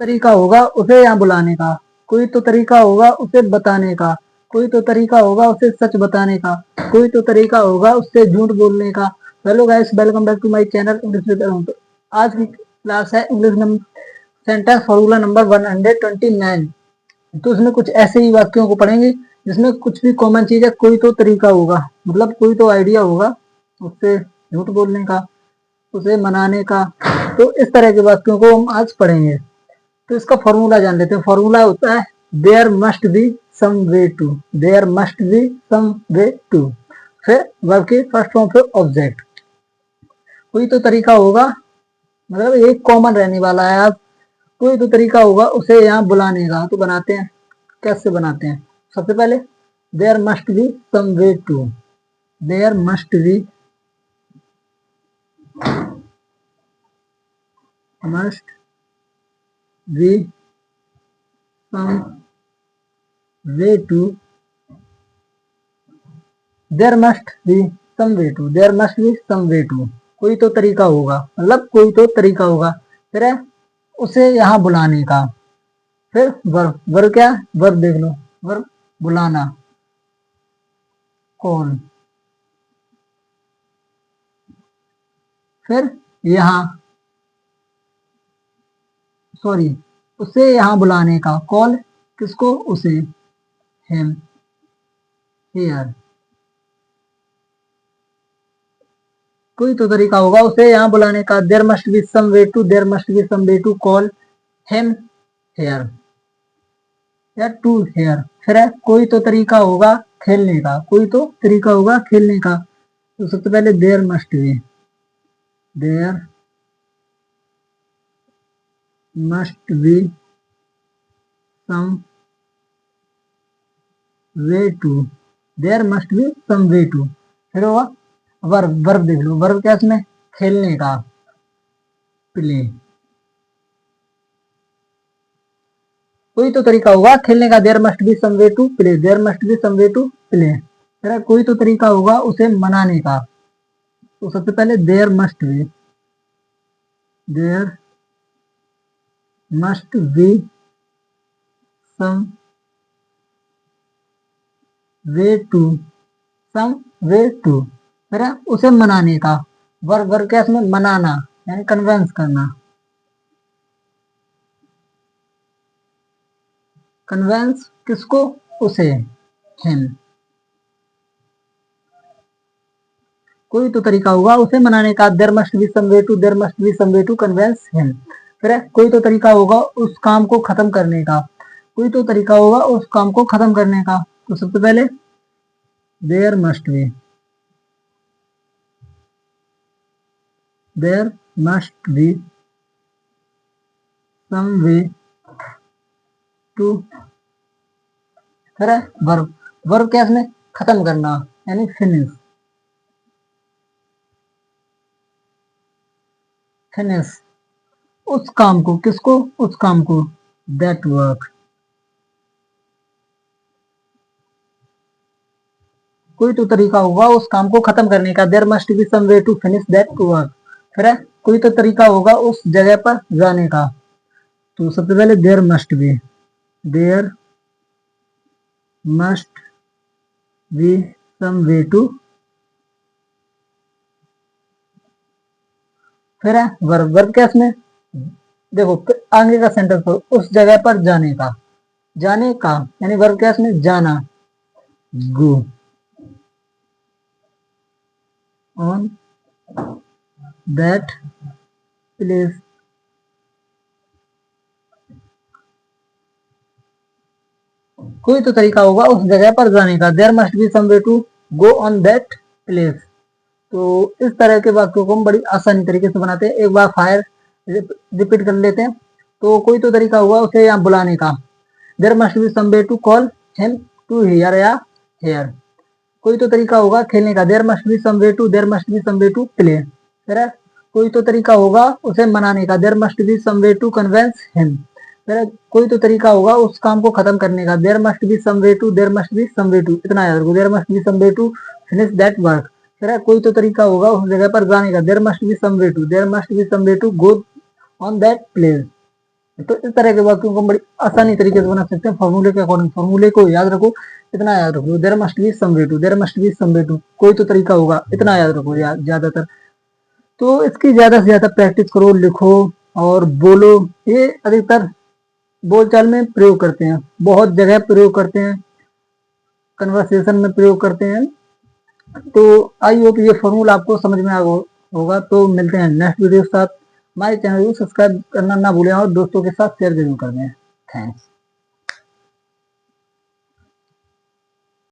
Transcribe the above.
तरीका होगा उसे यहाँ बुलाने का, कोई तो तरीका होगा उसे बताने का, कोई तो तरीका होगा उसे सच बताने का, कोई तो तरीका होगा उससे झूठ बोलने का। Hello guys, welcome back to my channel English with Arun. तो आज की क्लास है इंग्लिश सेंटेंस फॉर्मूला नंबर 129। तो इसमें कुछ ऐसे ही वाक्यों को पढ़ेंगे जिसमें कुछ भी कॉमन चीज है, कोई तो तरीका होगा, मतलब कोई तो आइडिया होगा उससे झूठ बोलने का, उसे मनाने का। तो इस तरह के वाक्यों को हम आज पढ़ेंगे। तो इसका फॉर्मूला जान लेते हैं। फॉर्मूला होता है there must be some way to, there must be some way to. फिर वर्ब की फर्स्ट फॉर्म फिर ऑब्जेक्ट। कोई तो तरीका होगा, मतलब एक कॉमन रहने वाला है। अब कोई तो तरीका होगा उसे यहाँ बुलाने का। तो बनाते हैं, कैसे बनाते हैं। सबसे पहले there must be some way to, there must be must be some way to, there must be some way to, there must be some way to. कोई तो तरीका होगा, मतलब कोई तो तरीका होगा। फिर है उसे यहाँ बुलाने का। फिर वर्ब, वर्ब क्या, वर्ब देख लो, वर्ब बुलाना, कौन। फिर यहाँ, सॉरी, उसे यहाँ बुलाने का, कॉल किसको, उसे, हिम, हियर। कोई तो तरीका होगा उसे यहाँ बुलाने का। There must be some way to, there must be some way to call him here या टू हियर। फिर है कोई तो तरीका होगा खेलने का, कोई तो तरीका होगा खेलने का। तो सबसे पहले there must be, there must be some way to, there must be some way to. फिर होगा वर्ब, वर्ब देख लो, वर्ब क्या इसमें, खेलने का, प्ले। कोई तो तरीका होगा खेलने का। There must be some way to play, there must be some way to play. फिर कोई तो तरीका होगा उसे मनाने का। तो सबसे पहले there must be, there must be some way to, some way to. फिर उसे मनाने का। वर्ब, वर्ब क्या इसमें, मनाना, यानी कन्वेंस करना, कन्वेंस किसको, उसे, हिम। कोई तो तरीका होगा उसे मनाने का। There must be some way to, there must be some way to convince him. फिर कोई तो तरीका होगा उस काम को खत्म करने का, कोई तो तरीका होगा उस काम को खत्म करने का। तो सबसे पहले there must be, there must be some way to. फिर वर्ब, वर्ब क्या इसमें, खत्म करना, यानी फिनिश, फिनिश उस काम को, किसको, उस काम को, दैट वर्क। कोई तो तरीका होगा उस काम को खत्म करने का। There must be some way to finish that work. फिर कोई तो तरीका होगा उस जगह पर जाने का। तो सबसे पहले there must be, there must be some way to. फिर वर्ब, वर्ब क्या इसमें, देखो आगे का सेंटेंस हो, उस जगह पर जाने का, जाने का यानी वर्ब क्या इसमें, जाना, गो ऑन दैट प्लेस। कोई तो तरीका होगा उस जगह पर जाने का। There must be some way to go on that place. तो इस तरह के वाक्यों को हम बड़ी आसानी तरीके से बनाते हैं। एक बार फायर रिपीट कर लेते हैं। तो कोई तो तरीका हुआ उसे यहाँ बुलाने का। There must be some way to call him to here या हेयर। कोई तो तरीका होगा खेलने का। There must be some way to, there must be some way to play. फिर कोई तो तरीका होगा उसे मनाने का। There must be some way to convince him. फिर कोई तो तरीका होगा उस काम को खत्म करने का। There must be some way to, there must be some way to, इतना याद रखो, there must be some way to finish that work. फिर कोई तो तरीका होगा उस जगह पर जाने का। There must be some way to, there must be some way to go on that place. तो इस तरह के वाक्यों को हम बड़ी आसानी तरीके से बना सकते हैं फॉर्मूले के अकॉर्डिंग। फॉर्मूले को याद रखो, इतना याद रखो, there must be some way to, there must be some way to, कोई तो तरीका होगा, इतना याद रखो ज्यादातर। तो इसकी ज्यादा से ज्यादा प्रैक्टिस करो, लिखो और बोलो। ये अधिकतर बोलचाल में प्रयोग करते हैं, बहुत जगह प्रयोग करते हैं, कन्वर्सेशन में प्रयोग करते हैं। तो आई होप ये फॉर्मूला आपको समझ में आ होगा। तो मिलते हैं नेक्स्ट वीडियो के साथ। हमारे चैनल को सब्सक्राइब करना ना भूलें और दोस्तों के साथ शेयर जरूर कर दें। थैंक्स।